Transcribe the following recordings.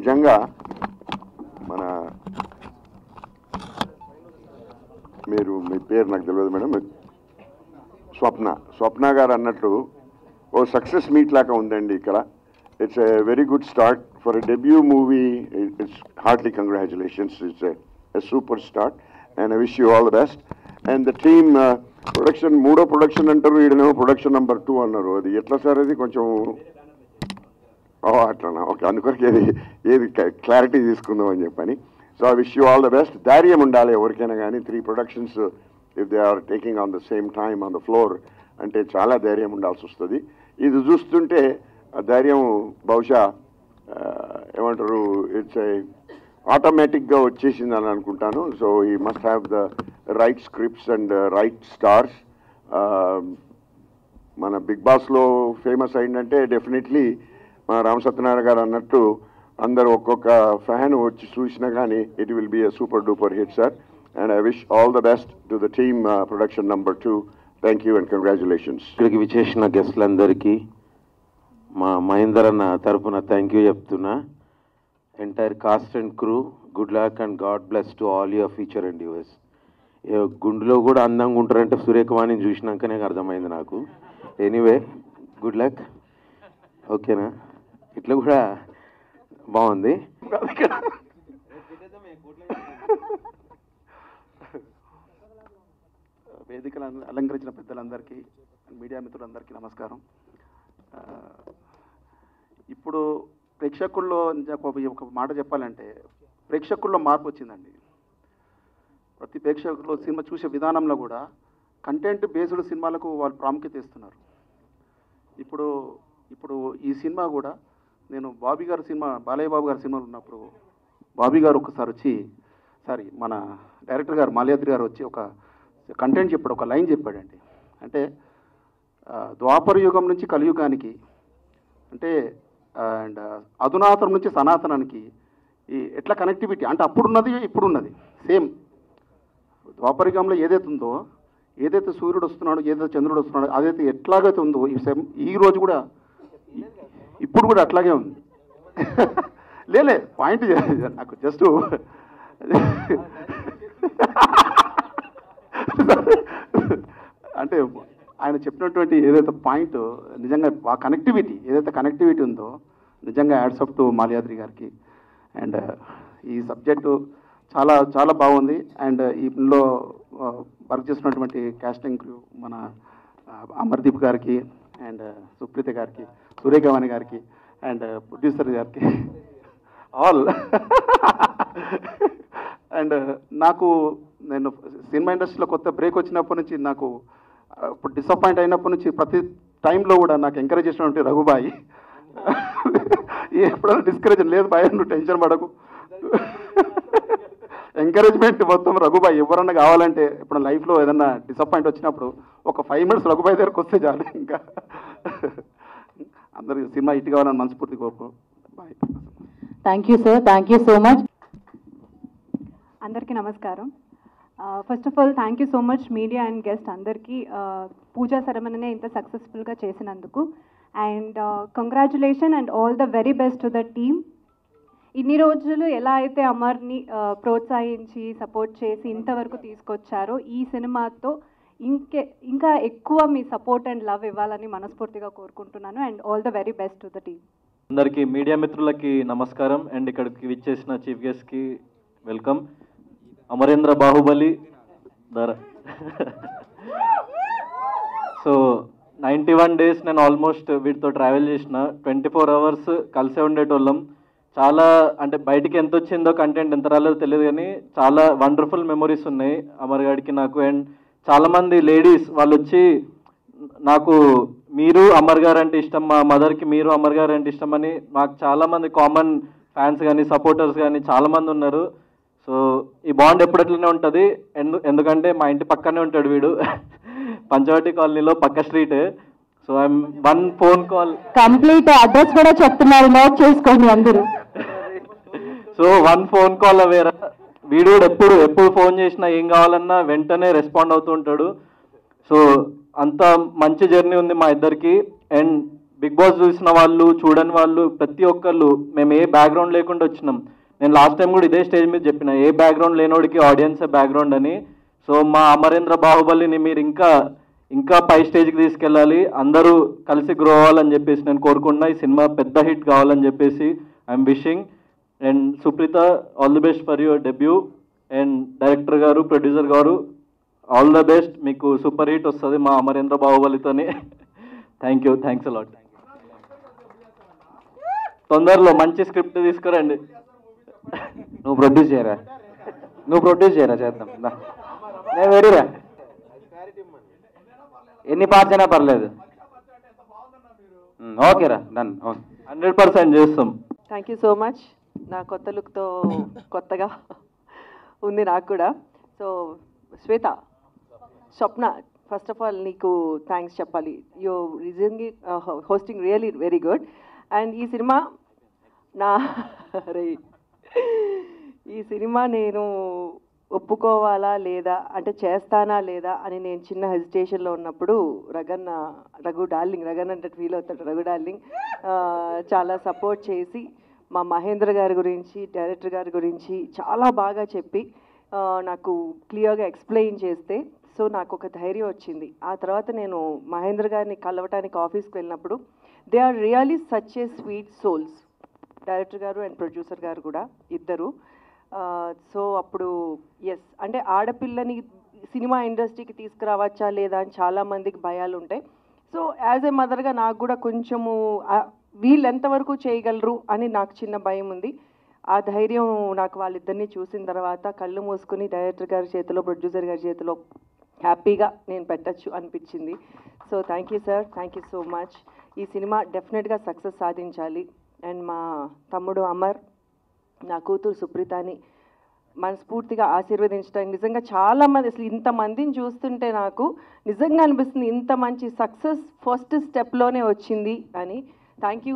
నిజంగా మన మీ పేరు నాకు తెలియదు మేడం, స్వప్న గారు అన్నట్లు ఓ సక్సెస్ మీట్ లాగా ఉందండి ఇక్కడ. It's a very good start for a debut movie. It's Hartley congratulations. It's a super start and I wish you all the best. And the team production, 3వ ప్రొడక్షన్ అంటారు, ఈడనేమో production number 2 అన్నారు. అది ఎట్లా sir? అది కొంచెం అట్లా okay, అందుకొరకు ఏది క్లారిటీ తీసుకుందాం అని చెప్పని. So I wish you all the best. ధైర్యం ఉండాలి ఎవరికైనా కానీ. 3 productions if they are taking on the same time on the floor అంటే చాలా ధైర్యం ఉండాల్సి వస్తుంది. ఇది చూస్తుంటే ఆ ధైర్యం బహుశా ఏమంటారు, ఇట్స్ ఆటోమేటిక్గా వచ్చేసింది అని అనుకుంటాను. సో ఈ must have the right scripts and right stars. మన బిగ్ బాస్లో ఫేమస్ అయిందంటే డెఫినెట్లీ మా రామ్ సత్యనారాయణ గారు అన్నట్టు అందరు ఒక్కొక్క ఫ్యాన్ వచ్చి చూసినా కానీ it will be a super duper hit sir. And I wish all the best to the team production number 2. Thank you and congratulations. ఇక్కడికి విచ్చేసిన గెస్టులందరికీ మా మహేందర్ అన్న తరఫున థ్యాంక్ యూ చెప్తున్నా. Entire cost and crew, good luck and God bless to all your future and US. గుండెలో కూడా అందంగా ఉంటారంటే సురేఖవాణిని చూసినాకనే అర్థమైంది నాకు. Anyway good luck. ఓకేనా? ఇట్లా కూడా బాగుంది. వేదికలు అలంకరించిన పెద్దలందరికీ, మీడియా మిత్రులందరికీ నమస్కారం. ఇప్పుడు ప్రేక్షకుల్లో ఒక మాట చెప్పాలంటే, ప్రేక్షకుల్లో మార్పు వచ్చిందండి. ప్రతి ప్రేక్షకులు సినిమా చూసే విధానంలో కూడా కంటెంట్ బేస్డ్ సినిమాలకు వాళ్ళు ప్రాముఖ్యత ఇస్తున్నారు. ఇప్పుడు ఈ సినిమా కూడా నేను బాబీ గారి సినిమా, బాలయ్య బాబు గారి సినిమాలు ఉన్నప్పుడు బాబీ గారు ఒకసారి మన డైరెక్టర్ గారు మాల్యాద్రి గారు వచ్చి ఒక కంటెంట్ చెప్పాడు, ఒక లైన్ చెప్పాడండి. అంటే ద్వాపర యుగం నుంచి కలియుగానికి, అంటే అండ్ అధునాతనం నుంచి సనాతనానికి ఈ ఎట్లా కనెక్టివిటీ అంటే అప్పుడున్నది ఇప్పుడున్నది సేమ్. ద్వాపర యుగంలో ఏదైతే ఉందో, ఏదైతే సూర్యుడు వస్తున్నాడో, ఏదైతే చంద్రుడు వస్తున్నాడో, అదైతే ఎట్లాగైతే ఉందో ఈ రోజు కూడా ఇప్పుడు కూడా అట్లాగే ఉంది. లేలే పాయింట్ నాకు జస్ట్ అంటే ఆయన చెప్పినటువంటి ఏదైతే పాయింట్ నిజంగా ఆ కనెక్టివిటీ, ఏదైతే కనెక్టివిటీ ఉందో నిజంగా యాడ్స్ అప్ టు మాల్యాద్రి గారికి. అండ్ ఈ సబ్జెక్టు చాలా చాలా బాగుంది. అండ్ ఇందులో వర్క్ చేసినటువంటి కాస్టింగ్ క్రూ మన అమర్దీప్ గారికి అండ్ సుప్రీత గారికి, సూర్యగవాణి గారికి అండ్ ప్రొడ్యూసర్ గారికి ఆల్. అండ్ నేను సినిమా ఇండస్ట్రీలో కొత్త బ్రేక్ వచ్చినప్పటి నుంచి నాకు ఇప్పుడు డిసప్పాయింట్ అయినప్పటి నుంచి ప్రతి టైంలో కూడా నాకు ఎంకరేజ్ చేసినటువంటి రఘుబాయి. ఎప్పుడైనా డిస్కరేజ్ లేదు బాయ్, నువ్వు టెన్షన్ పడకు, ఎంకరేజ్మెంట్ మొత్తం రఘుబాయి. ఎవరన్నా కావాలంటే ఇప్పుడు లైఫ్లో ఏదన్నా డిసప్పాయింట్ వచ్చినప్పుడు ఒక 5 minutes రఘుబాయి దగ్గరకు వస్తే చాలు. ఇంకా అందరికి సినిమా హిట్ కావాలని మనస్ఫూర్తి కోరుకో. Bye. Thank you sir, thank you so much. అందరికీ నమస్కారం. First of all thank you so much media and guest అందరికీ పూజా సెరమనీని ఇంత సక్సెస్ఫుల్గా చేసినందుకు. And congratulation and all the very best to the team. ఇన్ని రోజులు ఎలా అయితే అమర్ని ప్రోత్సహించి సపోర్ట్ చేసి ఇంతవరకు తీసుకొచ్చారో, ఈ సినిమాతో ఇంకా ఎక్కువ మీ సపోర్ట్ అండ్ లవ్ ఇవ్వాలని మనస్ఫూర్తిగా కోరుకుంటున్నాను. And all the very best to the team. అందరికీ మీడియా మిత్రులకి నమస్కారం. అండ్ ఇక్కడికి విచ్చేసిన చీఫ్ గెస్ట్కి welcome. Amarendra Baahubali so 91 days నేను ఆల్మోస్ట్ వీటితో ట్రావెల్ చేసిన. 24 hours కలిసే ఉండేటోళ్ళం. చాలా అంటే బయటికి ఎంత వచ్చిందో కంటెంట్ ఎంత రాలేదో తెలియదు, కానీ చాలా వండర్ఫుల్ మెమొరీస్ ఉన్నాయి అమర్ గారికి నాకు. అండ్ చాలామంది లేడీస్ వాళ్ళు వచ్చి నాకు మీరు అమర్ గారు అంటే ఇష్టం, మా మదర్కి మీరు అమర్ గారు అంటే ఇష్టం అని మాకు చాలామంది కామన్ ఫ్యాన్స్ కానీ సపోర్టర్స్ కానీ చాలామంది ఉన్నారు. సో ఈ బాండ్ ఎప్పుడట్లనే ఉంటుంది. ఎందుకంటే మా ఇంటి పక్కనే ఉంటాడు వీడు, పంచవటి కాలనీలో పక్క street. So I'm 1 phone call, complete address కూడా చెప్తున్నారు, నోట్ చేసుకోండి అందరూ. So 1 phone call అవేరా. వీడు ఎప్పుడు ఫోన్ చేసినా ఏం కావాలన్నా వెంటనే రెస్పాండ్ అవుతూ ఉంటాడు. సో అంత మంచి జర్నీ ఉంది మా ఇద్దరికి. అండ్ బిగ్ బాస్ చూసిన వాళ్ళు చూడని వాళ్ళు ప్రతి ఒక్కళ్ళు మేము ఏ బ్యాక్గ్రౌండ్ లేకుండా వచ్చినాం. నేను లాస్ట్ టైం కూడా ఇదే స్టేజ్ మీద చెప్పిన, ఏ బ్యాక్గ్రౌండ్ లేనోడికి ఆడియన్సే బ్యాక్గ్రౌండ్ అని. సో మా అమరేంద్ర బాహుబలిని మీరు ఇంకా పై స్టేజ్కి తీసుకెళ్ళాలి, అందరూ కలిసి గ్రో అవ్వాలని చెప్పేసి నేను కోరుకుంటున్నా. ఈ సినిమా పెద్ద హిట్ కావాలని చెప్పేసి I'm wishing. And Supreetha, all the best for your debut. And director గారు, ప్రొడ్యూసర్ గారు, ఆల్ ద బెస్ట్. మీకు సూపర్ హిట్ వస్తుంది మా అమరేంద్ర బాహుబలితోని. Thank you, thanks a lot. తొందరలో మంచి స్క్రిప్ట్ తీసుకురండి. నువ్వు ప్రొడ్యూస్ చేయరా చేద్దాం. నేను రెడీరా, ఎన్ని పార్ట్స్ అయినా పర్లేదు. ఓకేరా, డన్. 100% చేస్తాం. Thank you so much. నా కొత్త లుక్తో కొత్తగా ఉంది నాకు కూడా. So Shweta, Swapna, first of all నీకు థ్యాంక్స్ చెప్పాలి. You recently hosting really very good. And ఈ సినిమా నేను ఒప్పుకోవాలా లేదా, అంటే చేస్తానా లేదా అని నేను చిన్న హెజిటేషన్లో ఉన్నప్పుడు రఘు డార్లింగ్ అంటే ఫీల్ అవుతాడు, రఘు డార్లింగ్ చాలా సపోర్ట్ చేసి మా మహేంద్ర గారి గురించి, డైరెక్టర్ గారి గురించి చాలా బాగా చెప్పి నాకు క్లియర్గా ఎక్స్ప్లెయిన్ చేస్తే సో నాకు ఒక ధైర్యం వచ్చింది. ఆ తర్వాత నేను మహేంద్ర గారిని కలవటానికి ఆఫీస్కి వెళ్ళినప్పుడు they are really such a sweet souls, director గారు అండ్ ప్రొడ్యూసర్ గారు కూడా ఇద్దరు. సో అప్పుడు ఎస్, అంటే ఆడపిల్లని సినిమా ఇండస్ట్రీకి తీసుకురావచ్చా లేదా అని చాలామందికి భయాలు ఉంటాయి. సో యాజ్ ఏ మదర్గా నాకు కూడా కొంచెము వీళ్ళు ఎంతవరకు చేయగలరు అని నాకు చిన్న భయం ఉంది. ఆ ధైర్యం నాకు వాళ్ళిద్దరిని చూసిన తర్వాత కళ్ళు మూసుకుని డైరెక్టర్ గారి చేతిలో, ప్రొడ్యూసర్ గారి చేతిలో హ్యాపీగా నేను పెట్టచ్చు అనిపించింది. So thank you sir, thank you so much. ఈ సినిమా డెఫినెట్గా సక్సెస్ సాధించాలి. అండ్ మా తమ్ముడు అమర్, నా కూతురు సుప్రీతని మనస్ఫూర్తిగా ఆశీర్వదించడానికి నిజంగా చాలామంది, అసలు ఇంతమందిని చూస్తుంటే నాకు నిజంగా అనిపిస్తుంది ఇంత మంచి సక్సెస్ ఫస్ట్ స్టెప్లోనే వచ్చింది అని. Thank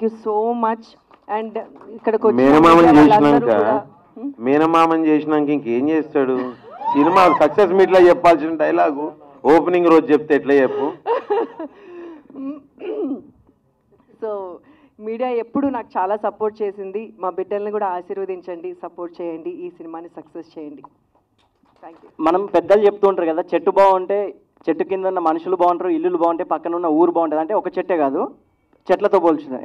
you so much. And ఇక్కడికి మేనమామని చేసినాక ఇంకేం చేస్తాడు? సినిమా సక్సెస్ మీట్లో చెప్పాల్సిన డైలాగు ఓపెనింగ్ రోజు చెప్తే ఎట్లా చెప్పు? సో మీడియా ఎప్పుడు నాకు చాలా సపోర్ట్ చేసింది. మా బిడ్డల్ని కూడా ఆశీర్వదించండి, సపోర్ట్ చేయండి, ఈ సినిమాని సక్సెస్ చేయండి. Thank you. మనం పెద్దలు చెప్తూ ఉంటారు కదా, చెట్టు బాగుంటే చెట్టు కింద ఉన్న మనుషులు బాగుంటారు, ఇల్లులు బాగుంటే పక్కన ఉన్న ఊరు బాగుంటుంది. అంటే ఒక చెట్టే కాదు, చెట్లతో పోల్చుతుంది.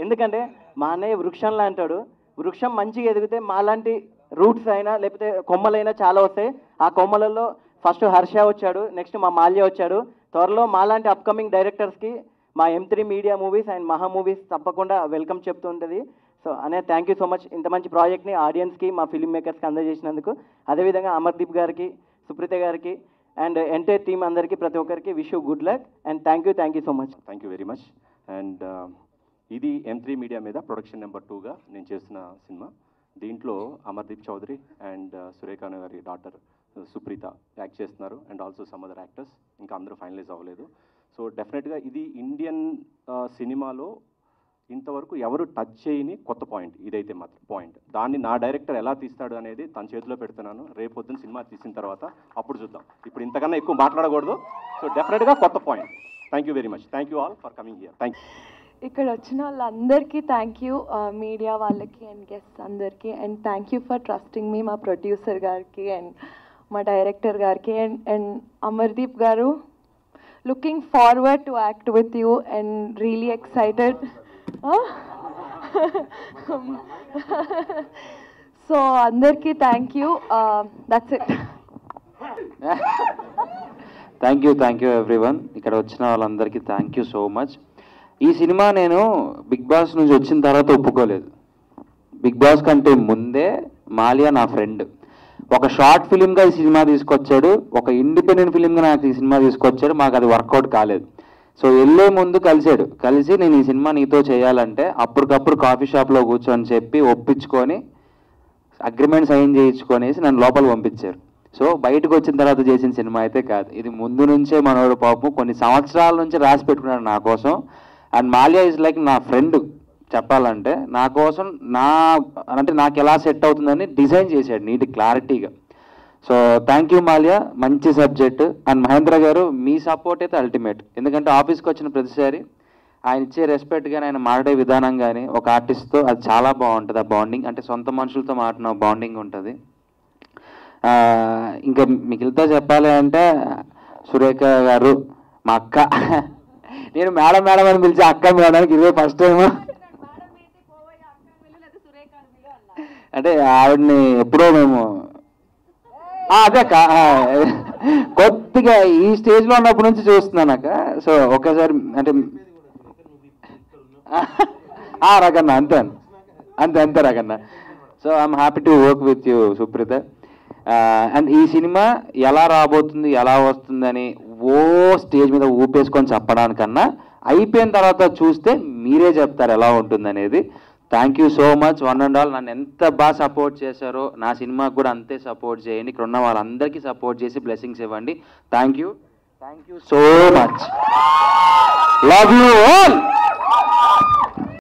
ఎందుకంటే మా అన్నయ్య వృక్షంలా అంటాడు. వృక్షం మంచిగా ఎదిగితే మాలాంటి రూట్స్ అయినా లేకపోతే కొమ్మలైనా చాలా వస్తాయి. ఆ కొమ్మలలో ఫస్ట్ హర్ష వచ్చాడు, నెక్స్ట్ మా మాల్య వచ్చాడు. త్వరలో మాలాంటి అప్కమింగ్ డైరెక్టర్స్కి మా M3 మీడియా మూవీస్ అండ్ మహా మూవీస్ తప్పకుండా వెల్కమ్ చెప్తుంటుంది. సో అనే థ్యాంక్ యూ సో మచ్ ఇంత మంచి ప్రాజెక్ట్ని ఆడియన్స్కి, మా ఫిల్మ్ మేకర్స్కి అందజేసినందుకు. అదేవిధంగా అమర్దీప్ గారికి, సుప్రీత గారికి అండ్ ఎంటైర్ టీమ్ అందరికీ, ప్రతి ఒక్కరికి wish you good luck and thank you so much. Thank you very much. And ఇది M3 మీడియా మీద ప్రొడక్షన్ నెంబర్ 2గా నేను చేస్తున్న సినిమా. దీంట్లో అమర్దీప్ చౌదరి అండ్ సురేఖ గారి డాటర్ సుప్రీత యాక్ట్ చేస్తున్నారు and also some other actors, ఇంకా అందరూ ఫైనలైజ్ అవ్వలేదు. సో డెఫినెట్గా ఇది ఇండియన్ సినిమాలో ఇంతవరకు ఎవరు టచ్ చేయని కొత్త పాయింట్, ఇదైతే మాత్రం పాయింట్. దాన్ని నా డైరెక్టర్ ఎలా తీస్తాడు అనేది తన చేతిలో పెడుతున్నాను. రేపు పొద్దున్న సినిమా తీసిన తర్వాత అప్పుడు చూద్దాం. ఇప్పుడు ఇంతకన్నా ఎక్కువ మాట్లాడకూడదు. సో డెఫినెట్గా కొత్త point. Thank you very much. Thank you all for coming here. Thank you. ఇక్కడ వచ్చిన వాళ్ళందరికీ థ్యాంక్ యూ, మీడియా వాళ్ళకి అండ్ గెస్ట్స్ అందరికీ. And thank you for trusting me, మా ప్రొడ్యూసర్ గారికి అండ్ మా డైరెక్టర్ గారికి అండ్ అమర్దీప్ గారు. Looking forward to act with you and really excited. So అందరికీ thank you. That's it. Thank you everyone. ఇక్కడ వచ్చిన వాళ్ళందరికీ థ్యాంక్ యూ సో మచ్. ఈ సినిమా నేను బిగ్ బాస్ నుంచి వచ్చిన తర్వాత ఒప్పుకోలేదు. బిగ్ బాస్ కంటే ముందే మాలియా నా ఫ్రెండ్. ఒక షార్ట్ ఫిలింగా ఈ సినిమా తీసుకొచ్చాడు, ఒక ఇండిపెండెంట్ ఫిలింగా నాకు ఈ సినిమా తీసుకొచ్చాడు. మాకు అది వర్కౌట్ కాలేదు. సో వెళ్ళే ముందు కలిసి నేను ఈ సినిమా నీతో చేయాలంటే అప్పటికప్పుడు కాఫీ షాప్లో కూర్చొని చెప్పి ఒప్పించుకొని అగ్రిమెంట్ సైన్ చేయించుకొనేసి నన్ను లోపల పంపించారు. సో బయటకు వచ్చిన తర్వాత చేసిన సినిమా అయితే కాదు, ఇది ముందు నుంచే మనోడు పాపం కొన్ని సంవత్సరాల నుంచి రాసి పెట్టుకున్నాడు నా కోసం. అండ్ మాలియా ఈజ్ లైక్ నా ఫ్రెండ్ చెప్పాలంటే. నా కోసం నాకు ఎలా సెట్ అవుతుందని డిజైన్ చేశాడు నీట్ క్లారిటీగా. సో థ్యాంక్ యూ మాల్యా, మంచి సబ్జెక్ట్. అండ్ మహేంద్ర గారు మీ సపోర్ట్ అయితే అల్టిమేట్. ఎందుకంటే ఆఫీస్కి వచ్చిన ప్రతిసారి ఆయన ఇచ్చే రెస్పెక్ట్ కానీ ఆయన మాట్లాడే విధానం కానీ ఒక ఆర్టిస్ట్తో అది చాలా బాగుంటుంది. ఆ బాండింగ్ అంటే సొంత మనుషులతో మాట్లాడిన బాండింగ్ ఉంటుంది. ఇంకా మిగిలితో చెప్పాలి అంటే సురేఖ గారు మా అక్క. నేను మేడం మేడం అని పిలిచి అక్క మేడానికి ఇదే ఫస్ట్ టైం. అంటే ఆవిడని ఎప్పుడో మేము అదే కొద్దిగా ఈ స్టేజ్లో ఉన్నప్పటి నుంచి చూస్తున్నాను అక్క. సో ఒక్కసారి అంటే రకన్న అంతే అంతే అంతే రకన్న. So I'm happy to work with you Supreetha. And ఈ సినిమా ఎలా రాబోతుంది ఎలా వస్తుందని స్టేజ్ మీద ఊపేసుకొని చెప్పడానికన్నా అయిపోయిన తర్వాత చూస్తే మీరే చెప్తారు ఎలా ఉంటుంది అనేది. Thank you so much one and all. నన్ను ఎంత బాగా సపోర్ట్ చేశారో నా సినిమాకి కూడా అంతే సపోర్ట్ చేయండి. ఇక్కడ ఉన్న వాళ్ళందరికీ సపోర్ట్ చేసి బ్లెస్సింగ్స్ ఇవ్వండి. Thank you so much. Love you all.